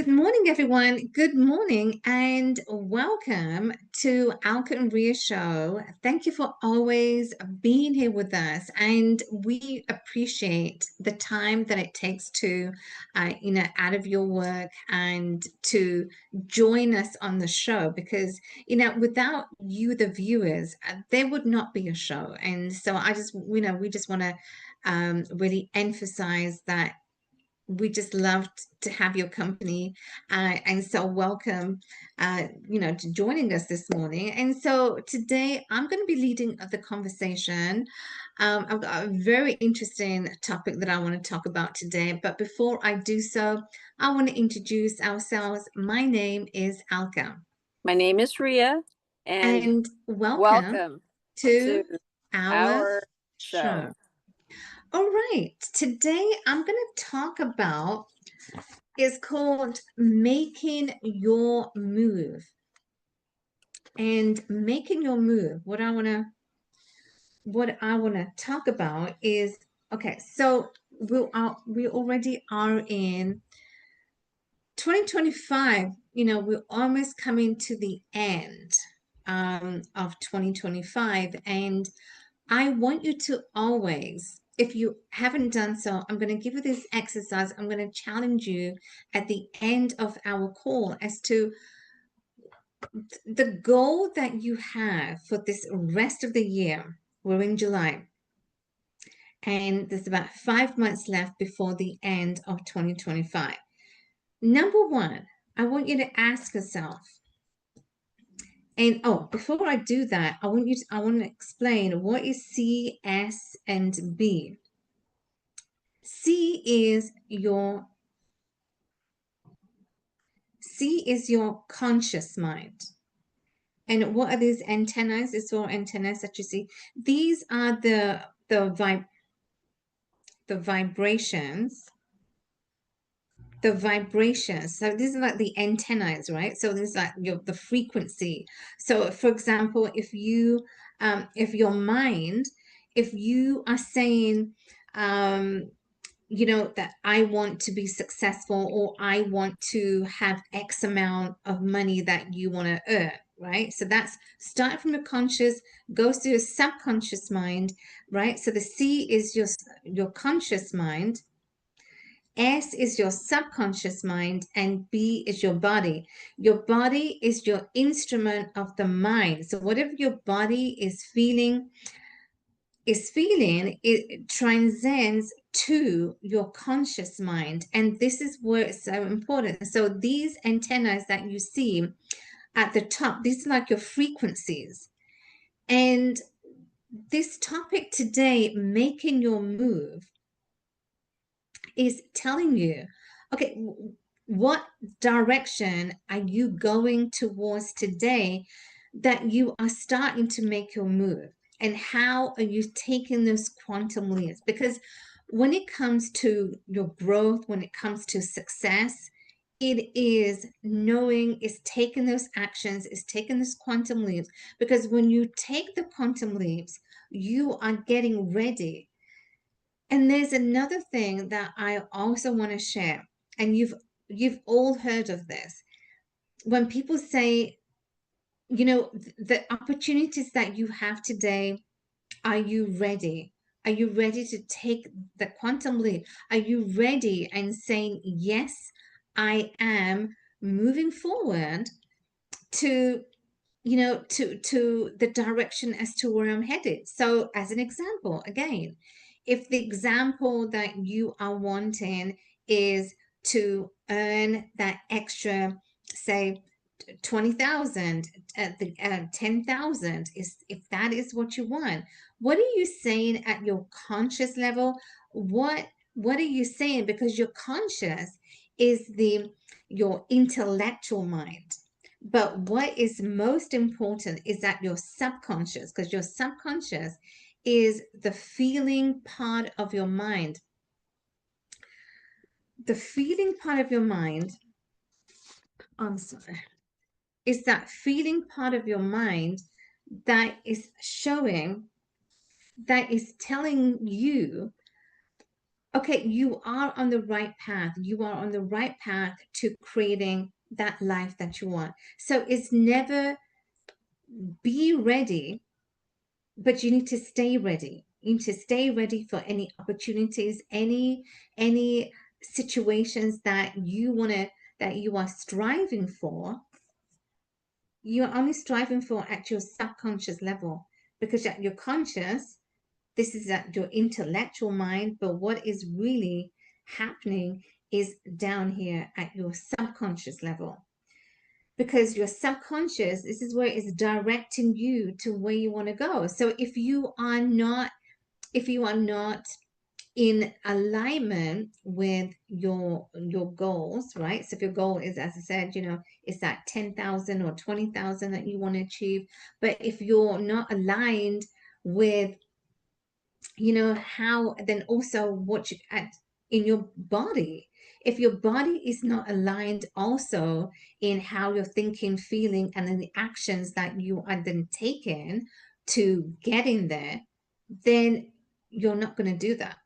Good morning, everyone. Good morning and welcome to 𝗥𝗵𝗲 show. Thank you for always being here with us, and we appreciate the time that it takes to, out of your work and to join us on the show. Because without you, the viewers, there would not be a show. And so we just want to really emphasize that. We just loved to have your company, and so welcome, to joining us this morning. And so today I'm going to be leading the conversation. I've got a very interesting topic that I want to talk about today. But before I do so, I want to introduce ourselves. My name is 𝗥𝗵𝗲. My name is Ria, and welcome welcome to our show. All right, today I'm going to talk about is called making your move. And making your move, what I want to talk about is, okay, so we already are in 2025. We're almost coming to the end of 2025, and I want you to always, if you haven't done so, I'm going to give you this exercise. I'm going to challenge you at the end of our call as to the goal that you have for this rest of the year. We're in July, and there's about 5 months left before the end of 2025. Number one, I want you to ask yourself, and before I do that, I want to explain what is C, S, and B. C is your conscious mind. And what are these antennas? It's all antennas that you see. These are the vibrations. The vibrations. So these are like the antennas, right? So this is like the frequency. So for example, if your mind, if you are saying, that I want to be successful, or I want to have X amount of money that you want to earn, right? So that's start from the conscious, goes to your subconscious mind, right? So the C is your conscious mind, S is your subconscious mind, and B is your body. Your body is your instrument of the mind. So whatever your body is feeling, it transcends to your conscious mind. And this is where it's so important. So these antennas that you see at the top, these are like your frequencies. And this topic today, making your move, is telling you, okay, what direction are you going towards today that you are starting to make your move? And how are you taking those quantum leaps? Because when it comes to your growth, when it comes to success, it is knowing, is taking those actions, is taking those quantum leaps. Because when you take the quantum leaps, you are getting ready. And there's another thing that I also want to share, and you've all heard of this. When people say, the opportunities that you have today, are you ready? Are you ready to take the quantum leap? Are you ready and saying, yes, I am moving forward to the direction as to where I'm headed? So as an example, again, if the example that you are wanting is to earn that extra, say 20,000, 10,000, if that is what you want, what are you saying at your conscious level? What are you saying? Because your conscious is your intellectual mind. But what is most important is that your subconscious, because your subconscious is the feeling part of your mind. The feeling part of your mind, I'm sorry, is that feeling part of your mind that is showing, that is telling you Okay, you are on the right path. You are on the right path to creating that life that you want. So it's never be ready, but you need to stay ready. You need to stay ready for any opportunities, any situations that you are striving for. You're only striving for at your subconscious level, because at your conscious, this is at your intellectual mind, but what is really happening is down here at your subconscious level. Because your subconscious, this is where it's directing you to where you want to go. So if you are not in alignment with your goals, right? So if your goal is, as I said, it's that 10,000 or 20,000 that you want to achieve, but if you're not aligned with how, then also what you at in your body, if your body is not aligned also in how you're thinking, feeling, and then the actions that you are then taking to get in there, then you're not going to do that.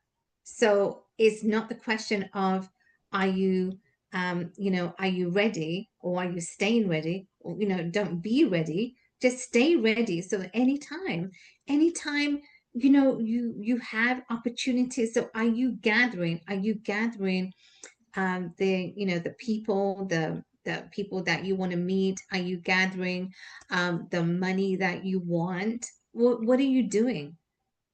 So it's not the question of, are you are you ready, or are you staying ready, or don't be ready, just stay ready. So that anytime you have opportunities. So are you gathering the people that you want to meet? Are you gathering the money that you want? What are you doing?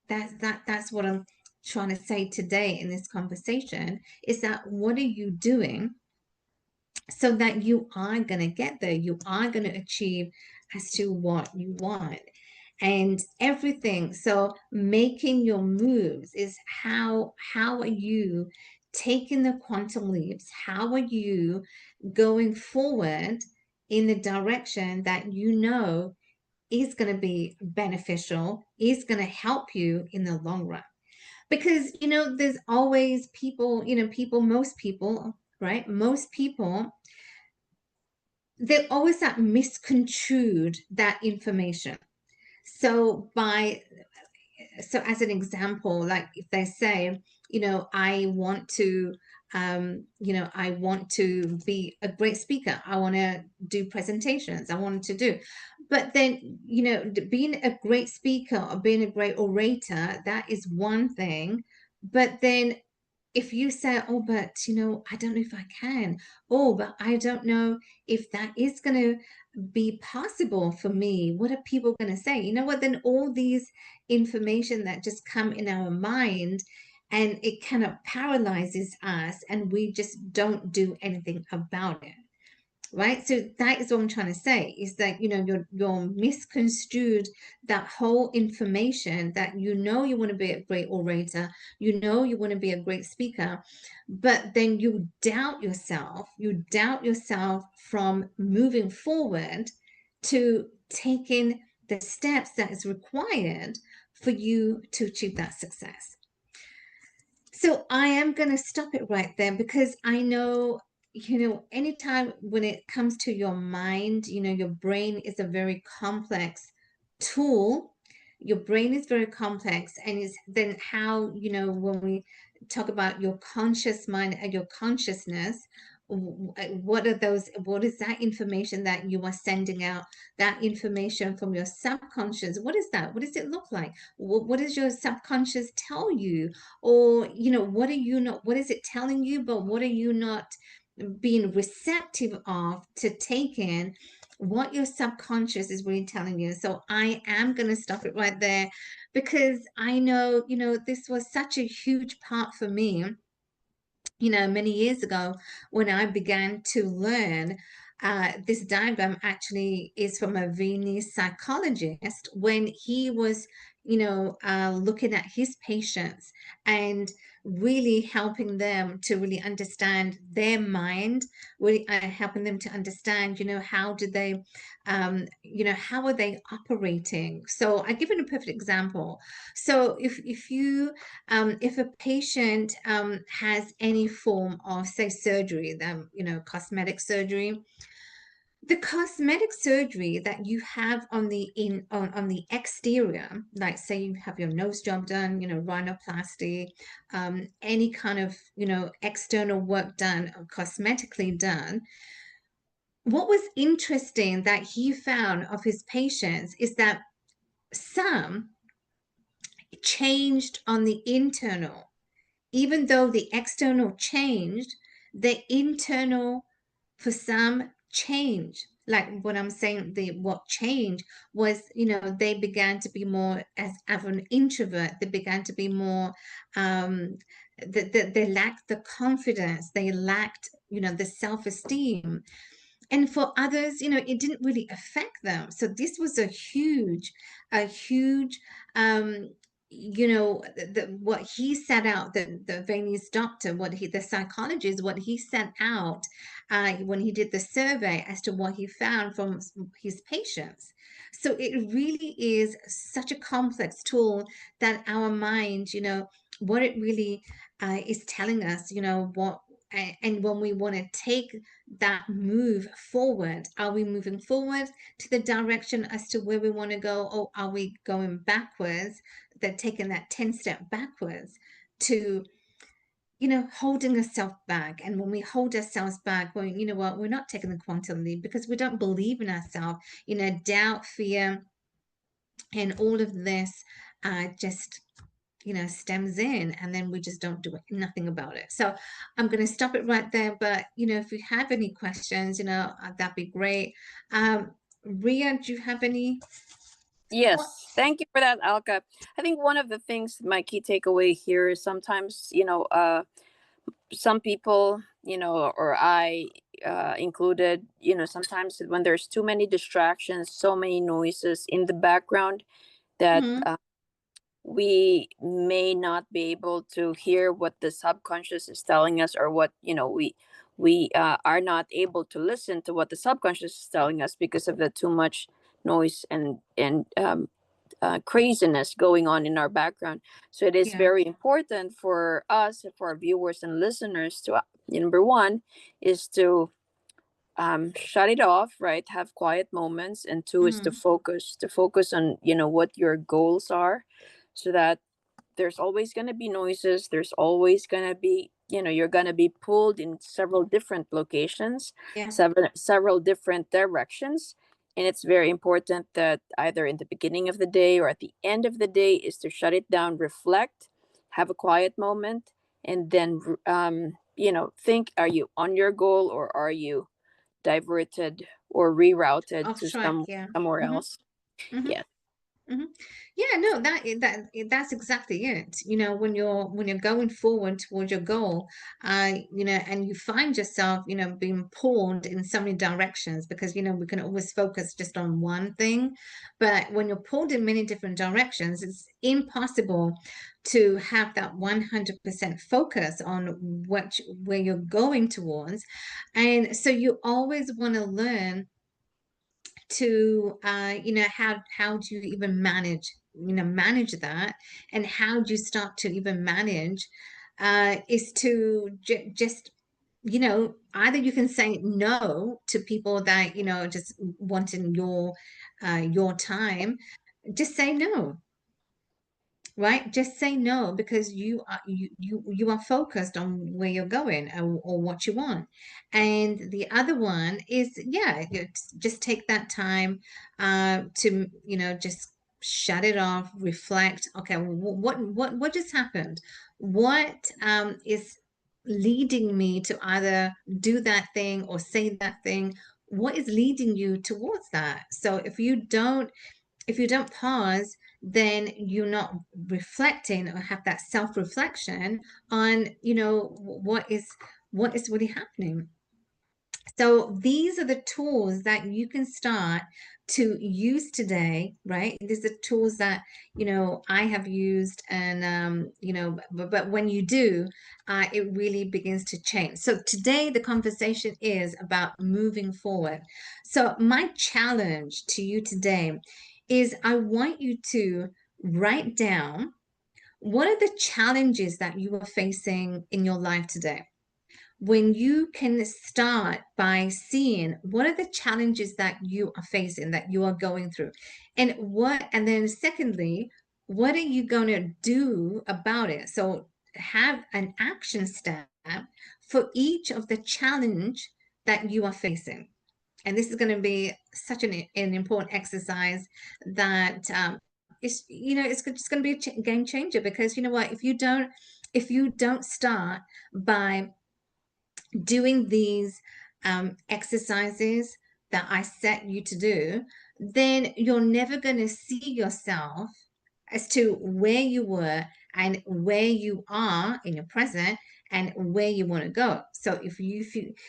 That's what I'm trying to say today in this conversation, is that what are you doing so that you are going to get there, you are going to achieve as to what you want and everything. So making your moves is how are you taking the quantum leaps? How are you going forward in the direction that is going to be beneficial, is going to help you in the long run? Because there's always people, most people, right? Most people, they always that misconstrued that information. So as an example, like if they say, I want to I want to be a great speaker, I want to do presentations, I want to do, but then being a great speaker or being a great orator, that is one thing. But then if you say, oh, but I don't know if I can, oh, but I don't know if that is going to be possible for me, what are people going to say? You know what? Then all these information that just come in our mind, and it kind of paralyzes us, and we just don't do anything about it. Right? So that is what I'm trying to say, is that you're misconstrued that whole information, that you want to be a great orator, you want to be a great speaker, but then you doubt yourself from moving forward to taking the steps that is required for you to achieve that success. So I am going to stop it right there, because I know, anytime when it comes to your mind, your brain is a very complex tool. Your brain is very complex, and is then how, when we talk about your conscious mind and your consciousness, what is that information that you are sending out, that information from your subconscious? What is that? What does it look like? What does your subconscious tell you? Or what are you not, what is it telling you, but what are you not being receptive of to take in what your subconscious is really telling you? So I am going to stop it right there, because I know this was such a huge part for me many years ago, when I began to learn. This diagram actually is from a Viennese psychologist, when he was, looking at his patients and really helping them to really understand their mind, really helping them to understand, how do they, how are they operating? So I give it a perfect example. So if a patient has any form of, say, surgery, cosmetic surgery, The cosmetic surgery that you have on the on the exterior, like say you have your nose job done, rhinoplasty, any kind of external work done or cosmetically done. What was interesting that he found of his patients is that some changed on the internal. Even though the external changed, the internal for some changed. Like what I'm saying, what changed was, they began to be more as an introvert. They began to be more, they lacked the confidence. They lacked, the self-esteem. And for others, it didn't really affect them. So this was a huge, what he set out, the Viennese doctor, the psychologist, what he set out when he did the survey as to what he found from his patients. So it really is such a complex tool that our mind, what it really is telling us, what, and when we want to take that move forward, are we moving forward to the direction as to where we want to go, or are we going backwards? They're taking that 10-step backwards to holding ourselves back. And when we hold ourselves back, well, you know what, we're not taking the quantum leap because we don't believe in ourselves. Doubt, fear, and all of this just stems in, and then we just don't do nothing about it. So I'm going to stop it right there. But if you have any questions, that'd be great. Ria, do you have any? Yes, thank you for that, 𝗥𝗵𝗲. I think one of the things, my key takeaway here is sometimes, some people, or I included, sometimes when there's too many distractions, so many noises in the background, that we may not be able to hear what the subconscious is telling us, or what, we are not able to listen to what the subconscious is telling us because of the too much noise and craziness going on in our background. So it is very important for us, for our viewers and listeners, to number one is to shut it off, right? Have quiet moments. And two is to focus on, what your goals are, so that there's always going to be noises. There's always going to be, you're going to be pulled in several different locations, several different directions. And it's very important that either in the beginning of the day or at the end of the day is to shut it down, reflect, have a quiet moment, and then, think, are you on your goal, or are you diverted or rerouted Off to track, somewhere else? Yeah. Yeah, no, that's exactly it. When you're going forward towards your goal, and you find yourself, being pulled in so many directions, because we can always focus just on one thing, but when you're pulled in many different directions, it's impossible to have that 100% focus on where you're going towards. And so you always want to learn to how do you even manage that, and how do you start to even manage is to just either you can say no to people that just wanting your time. Just say no, right? Just say no, because you are focused on where you're going, or what you want. And the other one is, just take that time to just shut it off, reflect. Okay, what just happened? What is leading me to either do that thing or say that thing? What is leading you towards that? So if you don't pause, then you're not reflecting or have that self-reflection on, what is really happening. So these are the tools that you can start to use today, right? These are tools that, I have used, and, but when you do, it really begins to change. So today, the conversation is about moving forward. So my challenge to you today is I want you to write down, what are the challenges that you are facing in your life today? when you can start by seeing what are the challenges that you are facing, that you are going through, and then secondly, what are you going to do about it? So have an action step for each of the challenge that you are facing. And this is going to be such an important exercise that it's, it's just going to be a game changer, because you know what, if you don't start by doing these exercises that I set you to do, then you're never going to see yourself as to where you were and where you are in your present and where you want to go. So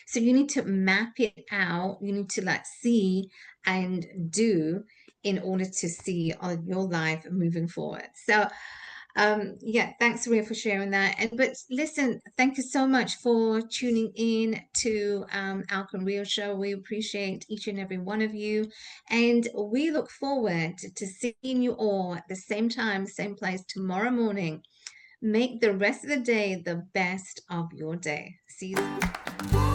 so you need to map it out. You need to like see and do in order to see your life moving forward. So yeah, thanks Ria for sharing that. But listen, thank you so much for tuning in to 𝗥𝗵𝗲 show. We appreciate each and every one of you, and we look forward to seeing you all at the same time, same place tomorrow morning. Make the rest of the day the best of your day. See you.